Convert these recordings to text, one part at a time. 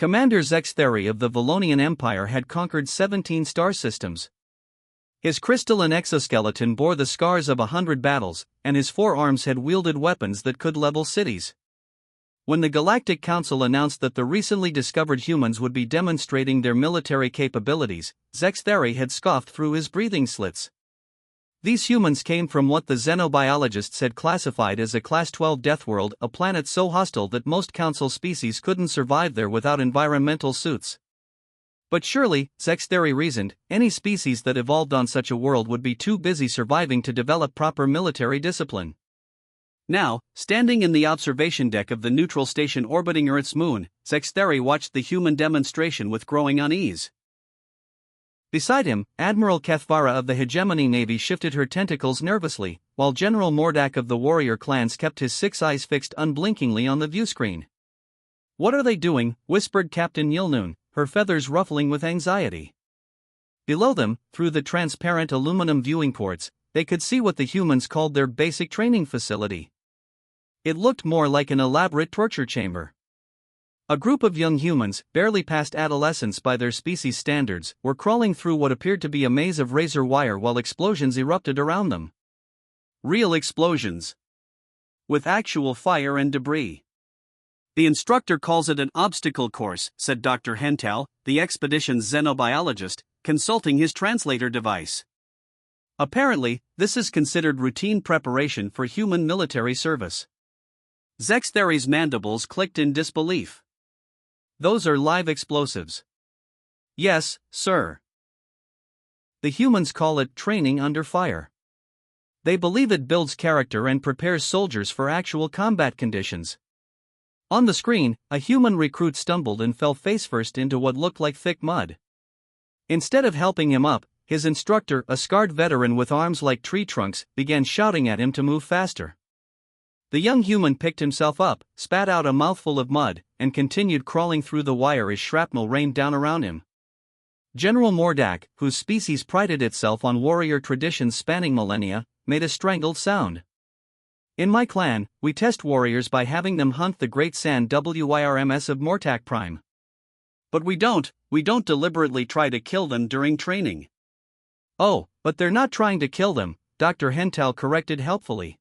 Commander Zextheri of the Valonian Empire had conquered 17 star systems. His crystalline exoskeleton bore the scars of 100 battles, and his forearms had wielded weapons that could level cities. When the Galactic Council announced that the recently discovered humans would be demonstrating their military capabilities, Zextheri had scoffed through his breathing slits. These humans came from what the xenobiologists had classified as a Class 12 Deathworld, a planet so hostile that most Council species couldn't survive there without environmental suits. But surely, Zextheri reasoned, any species that evolved on such a world would be too busy surviving to develop proper military discipline. Now, standing in the observation deck of the neutral station orbiting Earth's moon, Zextheri watched the human demonstration with growing unease. Beside him, Admiral Kethvara of the Hegemony Navy shifted her tentacles nervously, while General Mordak of the warrior clans kept his 6 eyes fixed unblinkingly on the viewscreen. "What are they doing?" whispered Captain Yilnoon, her feathers ruffling with anxiety. Below them, through the transparent aluminum viewing ports, they could see what the humans called their basic training facility. It looked more like an elaborate torture chamber. A group of young humans, barely past adolescence by their species standards, were crawling through what appeared to be a maze of razor wire while explosions erupted around them. Real explosions. With actual fire and debris. "The instructor calls it an obstacle course," said Dr. Hental, the expedition's xenobiologist, consulting his translator device. Apparently, this is considered routine preparation for human military service. Zextheri's mandibles clicked in disbelief. "Those are live explosives." "Yes, sir. The humans call it training under fire. They believe it builds character and prepares soldiers for actual combat conditions." On the screen, a human recruit stumbled and fell face-first into what looked like thick mud. Instead of helping him up, his instructor, a scarred veteran with arms like tree trunks, began shouting at him to move faster. The young human picked himself up, spat out a mouthful of mud, and continued crawling through the wire as shrapnel rained down around him. General Mordak, whose species prided itself on warrior traditions spanning millennia, made a strangled sound. "In my clan, we test warriors by having them hunt the Great Sand WIRMS of Mortak Prime. But we don't deliberately try to kill them during training." "Oh, but they're not trying to kill them," Dr. Hental corrected helpfully.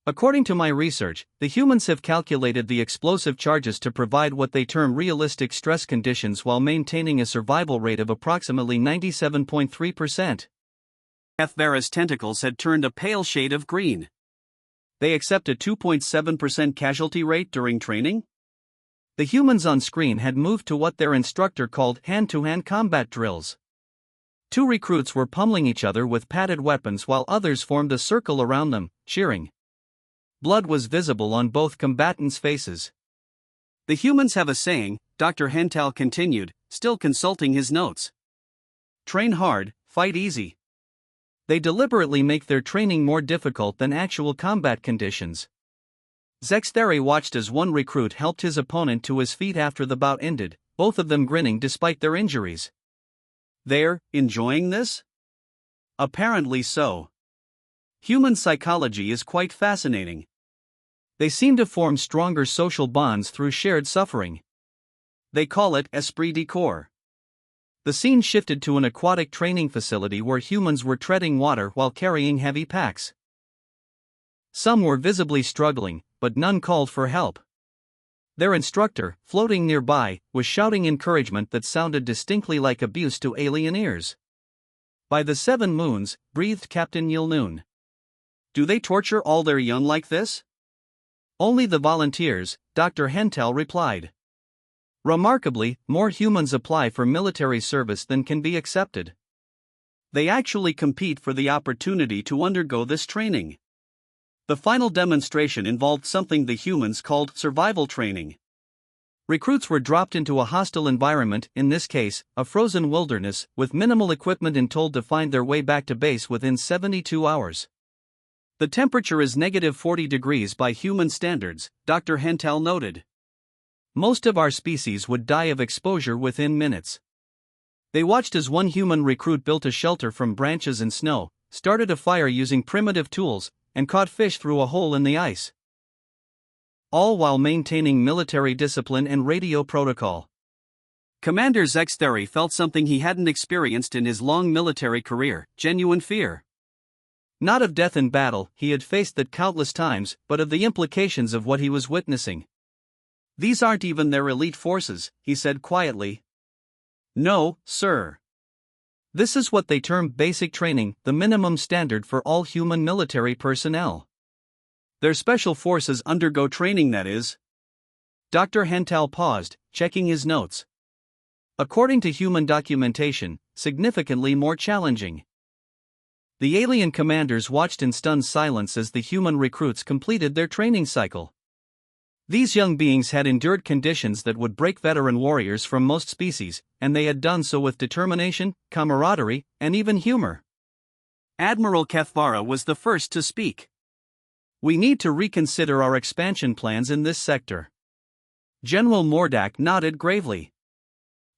"According to my research, the humans have calculated the explosive charges to provide what they term realistic stress conditions while maintaining a survival rate of approximately 97.3%. Kethvara's tentacles had turned a pale shade of green. "They accept a 2.7% casualty rate during training?" The humans on screen had moved to what their instructor called hand-to-hand combat drills. 2 recruits were pummeling each other with padded weapons while others formed a circle around them, cheering. Blood was visible on both combatants' faces. "The humans have a saying," Dr. Hental continued, still consulting his notes. "Train hard, fight easy." They deliberately make their training more difficult than actual combat conditions. Zextheri watched as one recruit helped his opponent to his feet after the bout ended, both of them grinning despite their injuries. "They're enjoying this?" "Apparently so. Human psychology is quite fascinating. They seem to form stronger social bonds through shared suffering. They call it esprit de corps." The scene shifted to an aquatic training facility where humans were treading water while carrying heavy packs. Some were visibly struggling, but none called for help. Their instructor, floating nearby, was shouting encouragement that sounded distinctly like abuse to alien ears. "By the 7 moons," breathed Captain Yilnoon. "Do they torture all their young like this?" "Only the volunteers," Dr. Hental replied. "Remarkably, more humans apply for military service than can be accepted. They actually compete for the opportunity to undergo this training." The final demonstration involved something the humans called survival training. Recruits were dropped into a hostile environment, in this case, a frozen wilderness, with minimal equipment and told to find their way back to base within 72 hours. "The temperature is -40 degrees by human standards," Dr. Hental noted. "Most of our species would die of exposure within minutes." They watched as one human recruit built a shelter from branches and snow, started a fire using primitive tools, and caught fish through a hole in the ice. all while maintaining military discipline and radio protocol. Commander Zextheri felt something he hadn't experienced in his long military career: genuine fear. Not of death in battle, he had faced that countless times, but of the implications of what he was witnessing. "These aren't even their elite forces," he said quietly. "No, sir. This is what they term basic training, the minimum standard for all human military personnel. Their special forces undergo training, that is." Dr. Hental paused, checking his notes. "According to human documentation, significantly more challenging." The alien commanders watched in stunned silence as the human recruits completed their training cycle. These young beings had endured conditions that would break veteran warriors from most species, and they had done so with determination, camaraderie, and even humor. Admiral Cathvara was the first to speak. "We need to reconsider our expansion plans in this sector." General Mordak nodded gravely.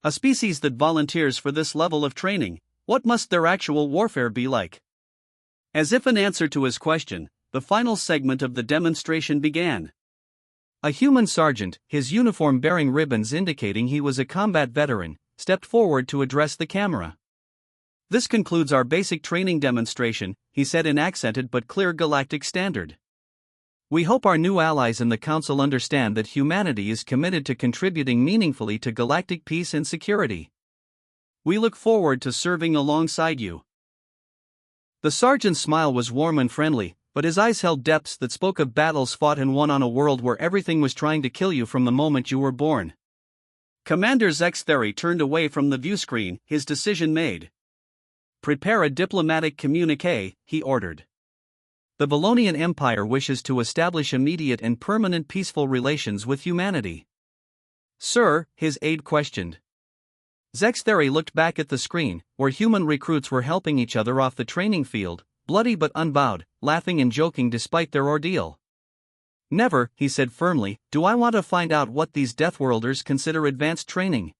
"A species that volunteers for this level of training, what must their actual warfare be like?" As if in answer to his question, the final segment of the demonstration began. A human sergeant, his uniform bearing ribbons indicating he was a combat veteran, stepped forward to address the camera. "This concludes our basic training demonstration," he said in accented but clear galactic standard. "We hope our new allies in the Council understand that humanity is committed to contributing meaningfully to galactic peace and security. We look forward to serving alongside you." The sergeant's smile was warm and friendly, but his eyes held depths that spoke of battles fought and won on a world where everything was trying to kill you from the moment you were born. Commander Zextheri turned away from the viewscreen, his decision made. "Prepare a diplomatic communiqué," he ordered. "The Valonian Empire wishes to establish immediate and permanent peaceful relations with humanity." "Sir?" his aide questioned. Zextheri looked back at the screen, where human recruits were helping each other off the training field, bloody but unbowed, laughing and joking despite their ordeal. "Never," he said firmly, "do I want to find out what these Deathworlders consider advanced training.